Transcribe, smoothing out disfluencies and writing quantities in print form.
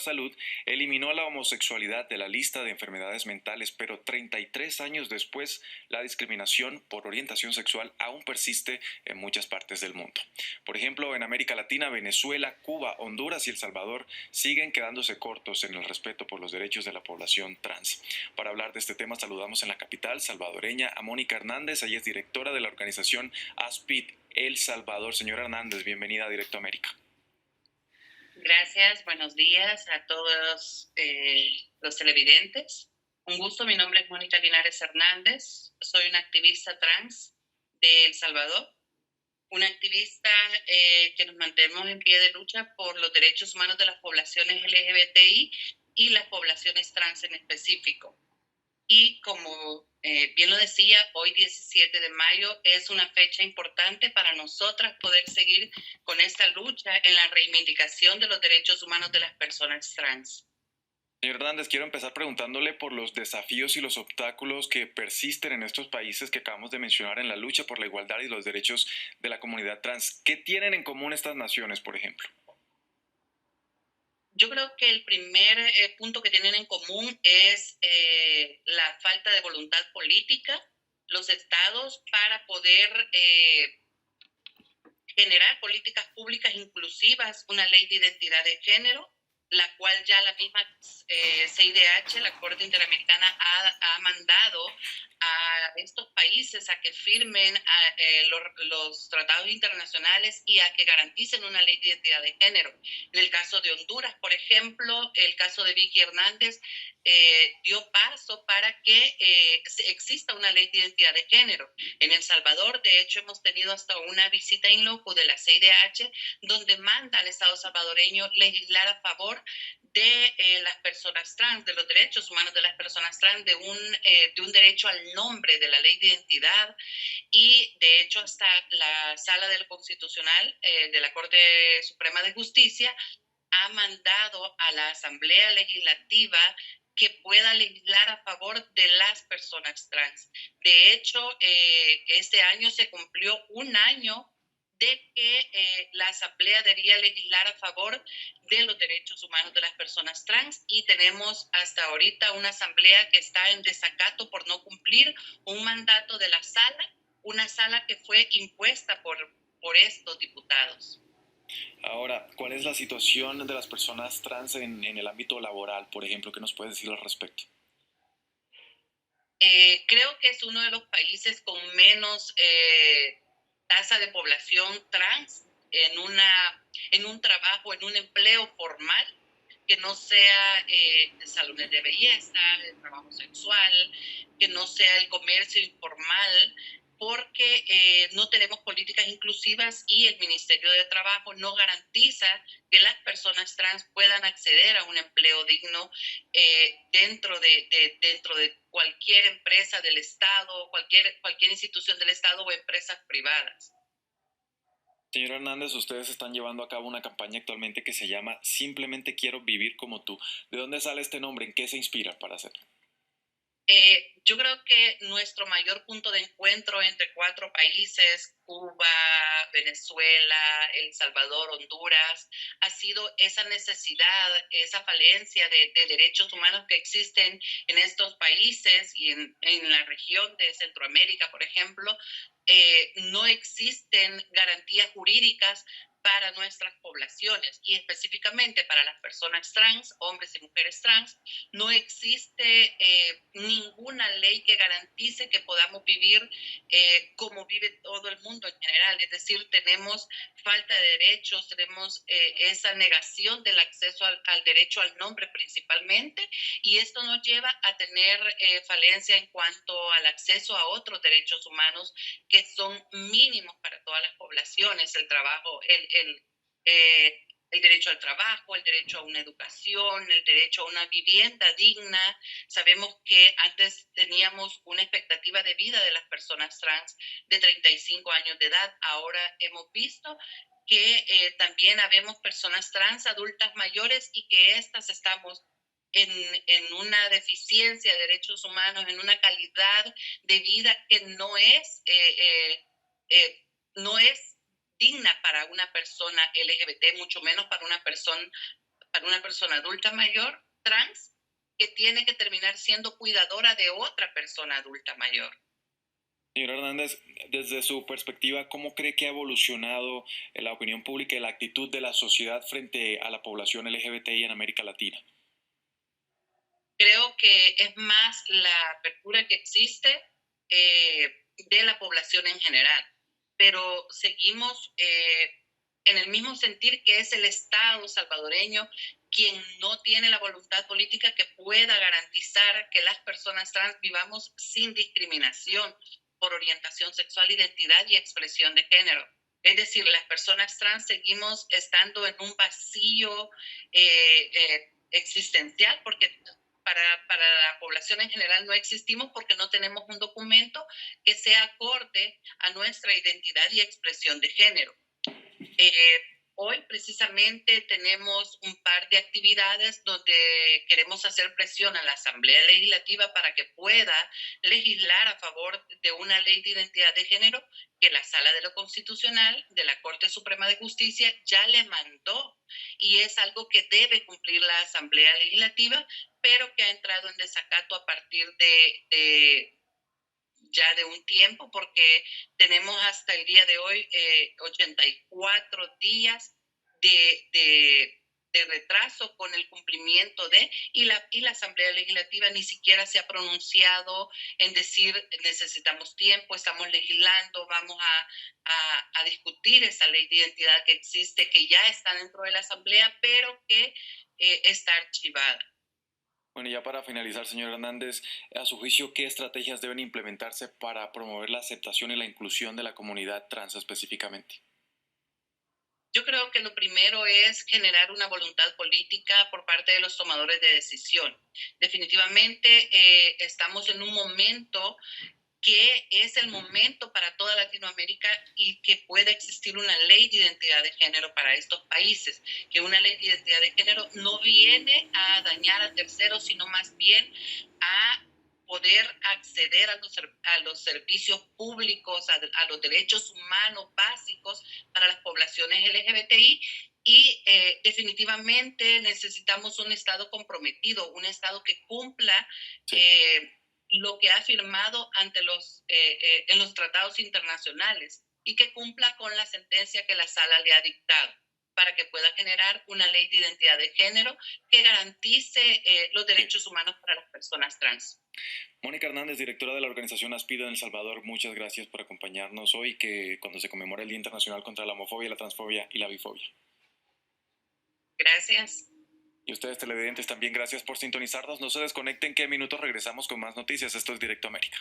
Salud eliminó la homosexualidad de la lista de enfermedades mentales, pero 33 años después, la discriminación por orientación sexual aún persiste en muchas partes del mundo. Por ejemplo, en América Latina, Venezuela, Cuba, Honduras y El Salvador siguen quedándose cortos en el respeto por los derechos de la población trans. Para hablar de este tema, saludamos en la capital salvadoreña a Mónica Hernández. Ella es directora de la organización ASPID El Salvador. Señora Hernández, bienvenida a Directo América. Gracias, buenos días a todos los televidentes. Un gusto, mi nombre es Mónica Linares Hernández, soy una activista trans de El Salvador, una activista que nos mantenemos en pie de lucha por los derechos humanos de las poblaciones LGBTI y las poblaciones trans en específico. Y como bien lo decía, hoy 17 de mayo es una fecha importante para nosotras poder seguir con esta lucha en la reivindicación de los derechos humanos de las personas trans. Señor Hernández, quiero empezar preguntándole por los desafíos y los obstáculos que persisten en estos países que acabamos de mencionar en la lucha por la igualdad y los derechos de la comunidad trans. ¿Qué tienen en común estas naciones, por ejemplo? Yo creo que el primer punto que tienen en común es la falta de voluntad política, los estados para poder generar políticas públicas inclusivas, una ley de identidad de género, la cual ya la misma CIDH, la Corte Interamericana, ha mandado a estos países a que firmen los tratados internacionales y a que garanticen una ley de identidad de género. En el caso de Honduras, por ejemplo, el caso de Vicky Hernández dio paso para que exista una ley de identidad de género. En El Salvador, de hecho, hemos tenido hasta una visita in loco de la CIDH, donde manda al Estado salvadoreño legislar a favor de las personas trans, de los derechos humanos de las personas trans, de un derecho al nombre, de la ley de identidad, y de hecho hasta la Sala del Constitucional de la Corte Suprema de Justicia ha mandado a la Asamblea Legislativa que pueda legislar a favor de las personas trans. De hecho, este año se cumplió un año de que la Asamblea debía legislar a favor de los derechos humanos de las personas trans, y tenemos hasta ahorita una Asamblea que está en desacato por no cumplir un mandato de la sala, una sala que fue impuesta por estos diputados. Ahora, ¿cuál es la situación de las personas trans en el ámbito laboral, por ejemplo? ¿Qué nos puede decir al respecto? Creo que es uno de los países con menos tasa de población trans en un trabajo, en un empleo formal, que no sea salones de belleza, el trabajo sexual, que no sea el comercio informal, porque no tenemos políticas inclusivas y el Ministerio de Trabajo no garantiza que las personas trans puedan acceder a un empleo digno dentro de cualquier empresa del Estado, cualquier institución del Estado o empresas privadas. Señor Hernández, ustedes están llevando a cabo una campaña actualmente que se llama Simplemente quiero vivir como tú. ¿De dónde sale este nombre? ¿En qué se inspira para hacerlo? Yo creo que nuestro mayor punto de encuentro entre cuatro países, Cuba, Venezuela, El Salvador, Honduras, ha sido esa necesidad, esa falencia de derechos humanos que existen en estos países y en la región de Centroamérica, por ejemplo. No existen garantías jurídicas para nuestras poblaciones, y específicamente para las personas trans, hombres y mujeres trans. No existe ninguna ley que garantice que podamos vivir como vive todo el mundo en general. Es decir, tenemos falta de derechos, tenemos esa negación del acceso al derecho al nombre principalmente, y esto nos lleva a tener falencia en cuanto al acceso a otros derechos humanos que son mínimos para todas las poblaciones: el trabajo, el derecho al trabajo, el derecho a una educación, el derecho a una vivienda digna. Sabemos que antes teníamos una expectativa de vida de las personas trans de 35 años de edad. Ahora hemos visto que también habemos personas trans adultas mayores, y que estas estamos en una deficiencia de derechos humanos, en una calidad de vida que no es digna para una persona LGBT, mucho menos para una persona para una persona adulta mayor trans que tiene que terminar siendo cuidadora de otra persona adulta mayor. Señor Hernández, desde su perspectiva, ¿cómo cree que ha evolucionado la opinión pública y la actitud de la sociedad frente a la población LGBTI en América Latina? Creo que es más la apertura que existe de la población en general, pero seguimos en el mismo sentir que es el Estado salvadoreño quien no tiene la voluntad política que pueda garantizar que las personas trans vivamos sin discriminación por orientación sexual, identidad y expresión de género. Es decir, las personas trans seguimos estando en un vacío existencial porque para la población en general no existimos porque no tenemos un documento que sea acorde a nuestra identidad y expresión de género. Hoy precisamente tenemos un par de actividades donde queremos hacer presión a la Asamblea Legislativa para que pueda legislar a favor de una ley de identidad de género que la Sala de lo Constitucional de la Corte Suprema de Justicia ya le mandó, y es algo que debe cumplir la Asamblea Legislativa, pero que ha entrado en desacato a partir ya de un tiempo, porque tenemos hasta el día de hoy 84 días de retraso con el cumplimiento y la Asamblea Legislativa ni siquiera se ha pronunciado en decir necesitamos tiempo, estamos legislando, vamos a discutir esa ley de identidad que existe, que ya está dentro de la Asamblea, pero que está archivada. Bueno, y ya para finalizar, señor Hernández, a su juicio, ¿qué estrategias deben implementarse para promover la aceptación y la inclusión de la comunidad trans específicamente? Yo creo que lo primero es generar una voluntad política por parte de los tomadores de decisión. Definitivamente estamos en un momento que es el momento para toda Latinoamérica y que pueda existir una ley de identidad de género para estos países, que una ley de identidad de género no viene a dañar a terceros, sino más bien a poder acceder a los servicios públicos, a los derechos humanos básicos para las poblaciones LGBTI. Y definitivamente necesitamos un Estado comprometido, un Estado que cumpla Sí. lo que ha firmado en los tratados internacionales y que cumpla con la sentencia que la sala le ha dictado, para que pueda generar una ley de identidad de género que garantice los derechos humanos para las personas trans. Mónica Hernández, directora de la organización Aspida en El Salvador, muchas gracias por acompañarnos hoy, que cuando se conmemora el Día Internacional contra la Homofobia, la Transfobia y la Bifobia. Gracias. Y ustedes televidentes también gracias por sintonizarnos. No se desconecten, que en minutos regresamos con más noticias. Esto es Directo América.